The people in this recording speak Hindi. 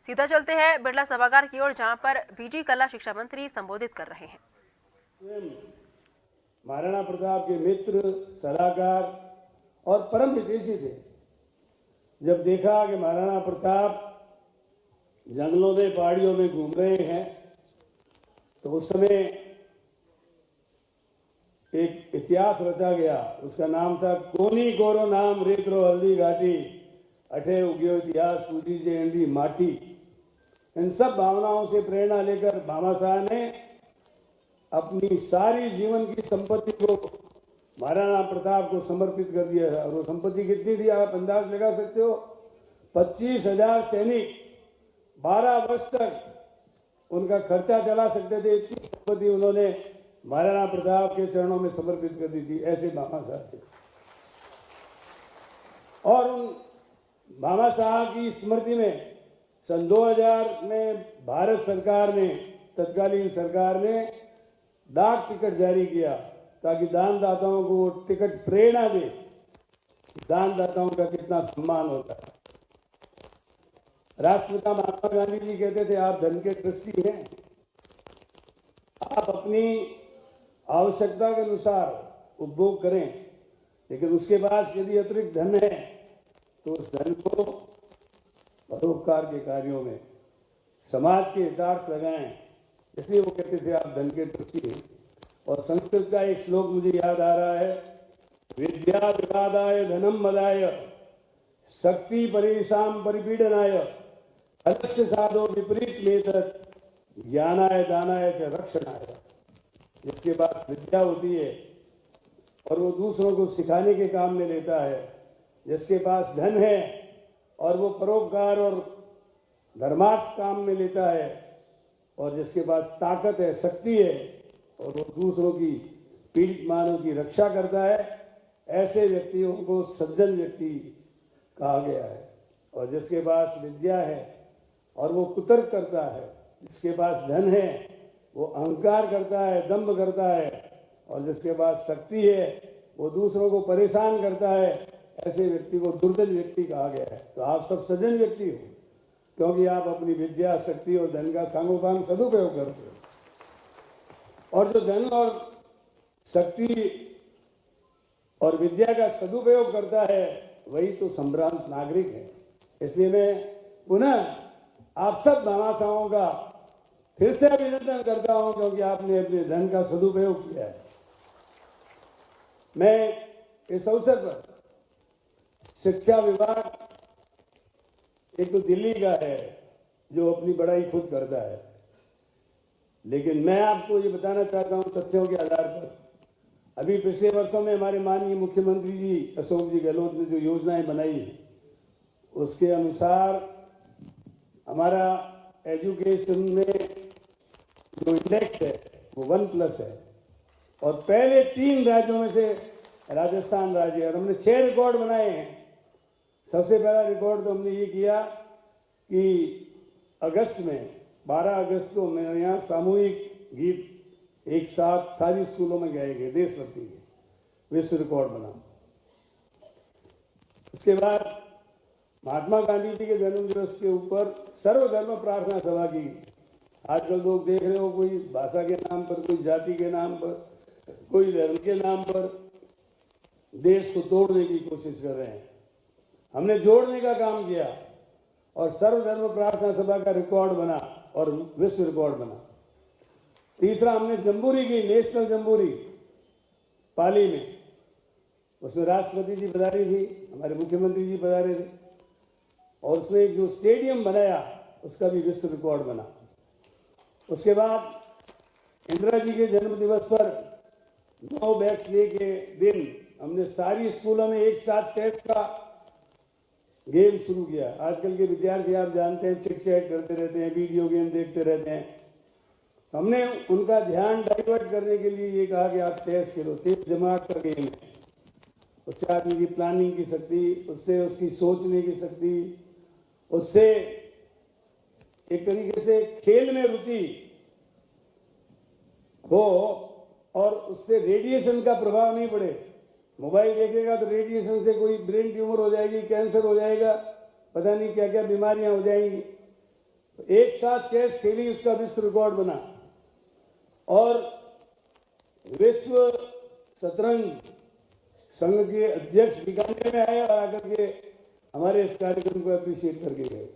सीधा चलते हैं बिरला सभागार की ओर, जहां पर बीजी कला शिक्षा मंत्री संबोधित कर रहे हैं। महाराणा प्रताप के मित्र, सलाहकार और परम हितैषी थे। जब देखा कि महाराणा प्रताप जंगलों में, पहाड़ियों में घूम रहे हैं, तो उस समय एक इतिहास रचा गया। उसका नाम था कोनी गोरो नाम रेतरो हल्दी घाटी अठे उग्यो इतिहास पूजी जे इंडी माटी। इन सब भावनाओं से प्रेरणा लेकर भामा साहब ने अपनी सारी जीवन की संपत्ति को महाराणा प्रताप को समर्पित कर दिया है। और वो संपत्ति कितनी थी आप अंदाज लगा सकते हो? 25,000 सैनिक 12 वर्ष तक उनका खर्चा चला सकते थे। इतनी संपत्ति उन्होंने महाराणा प्रताप के चरणों में समर्पित कर दी थी। ऐसे भामा साहब थे। और उन भामा साहब की स्मृति में सन 2000 में भारत सरकार ने, तत्कालीन सरकार ने डाक टिकट जारी किया ताकि दानदाताओं को वो टिकट प्रेरणा दे, दानदाताओं का कितना सम्मान होता है। राष्ट्रपिता महात्मा गांधी जी कहते थे, आप धन के ट्रस्टी हैं, आप अपनी आवश्यकता के अनुसार उपभोग करें, लेकिन उसके पास यदि अतिरिक्त धन है तो उस धन को परोपकार के कार्यों में, समाज के हितार्थ लगाएं। इसलिए वो कहते थे, आप धन के ट्रस्टी हैं। और संस्कृत का एक श्लोक मुझे याद आ रहा है, विद्या विवादाय धनम मदाय शक्ति परेशान परिपीडनाय अलस्य साधो विपरीत लेतत् ज्ञानाय दानाय च रक्षणाय। जिसके पास विद्या होती है और वो दूसरों को सिखाने के काम में लेता है, जिसके पास धन है और वो परोपकार और धर्मार्थ काम में लेता है, और जिसके पास ताकत है, शक्ति है, और वो दूसरों की, पीड़ित मानव की रक्षा करता है, ऐसे व्यक्तियों को सज्जन व्यक्ति कहा गया है। और जिसके पास विद्या है और वो कुतर्क करता है, जिसके पास धन है वो अहंकार करता है, दंभ करता है, और जिसके पास शक्ति है वो दूसरों को परेशान करता है, ऐसे व्यक्ति को दुर्जन व्यक्ति कहा गया है। तो आप सब सज्जन व्यक्ति हो, क्योंकि आप अपनी विद्या, शक्ति और धन का सांगोपांग सदुपयोग करते हो। और जो धन और शक्ति और विद्या का सदुपयोग करता है वही तो संभ्रांत नागरिक है। इसलिए मैं पुनः आप सब भामाशाहों का फिर से अभिनंदन करता हूं, क्योंकि आपने अपने धन का सदुपयोग किया है। मैं इस अवसर पर शिक्षा विभाग एक तो दिल्ली का है जो अपनी बड़ाई खुद करता है, लेकिन मैं आपको ये बताना चाहता हूं तथ्यों के आधार पर। अभी पिछले वर्षों में हमारे माननीय मुख्यमंत्री जी अशोक जी गहलोत ने जो योजनाएं बनाई उसके अनुसार हमारा एजुकेशन में जो इंडेक्स है वो 1+ है, और पहले 3 राज्यों में से राजस्थान राज्य है। और हमने 6 रिकॉर्ड बनाए हैं। सबसे पहला रिकॉर्ड तो हमने ये किया कि अगस्त में 12 अगस्त को मेरे यहाँ सामूहिक गीत एक साथ सारी स्कूलों में गाए गए, देशभक्ति के, विश्व रिकॉर्ड बना। उसके बाद महात्मा गांधी जी के जन्म दिवस के ऊपर सर्वधर्म प्रार्थना सभा की। आजकल लोग देख रहे हो, कोई भाषा के नाम पर, कोई जाति के नाम पर, कोई धर्म के नाम पर देश को तोड़ने की कोशिश कर रहे हैं। हमने जोड़ने का काम किया और सर्वधर्म प्रार्थना सभा का रिकॉर्ड बना और विश्व रिकॉर्ड बना। तीसरा, हमने जम्बूरी की, नेशनल जम्बूरी पाली में। उसमें राष्ट्रपति जी पधारी थी, हमारे मुख्यमंत्री जी पधारे थे, और उसमें जो स्टेडियम बनाया उसका भी विश्व रिकॉर्ड बना। उसके बाद इंदिरा जी के जन्म दिवस पर 9 बैग्स डे के दिन हमने सारी स्कूलों में एक साथ चेस का गेम शुरू किया। आजकल के विद्यार्थी आप जानते हैं चिट चैट करते रहते हैं, वीडियो गेम देखते रहते हैं। हमने उनका ध्यान डाइवर्ट करने के लिए ये कहा कि आप चेस खेलो। चेस दिमाग का गेम है, उससे आदमी की प्लानिंग की शक्ति, उससे उसकी सोचने की शक्ति, उससे एक तरीके से खेल में रुचि हो, और उससे रेडिएशन का प्रभाव नहीं पड़े। मोबाइल देखेगा तो रेडिएशन से कोई ब्रेन ट्यूमर हो जाएगी, कैंसर हो जाएगा, पता नहीं क्या क्या बीमारियां हो जाएंगी। एक साथ चेस खेली, उसका विश्व रिकॉर्ड बना और विश्व शतरंज संघ के अध्यक्ष बीकानेर में आए और आकर के हमारे इस कार्यक्रम को अप्रिशिएट करके गए।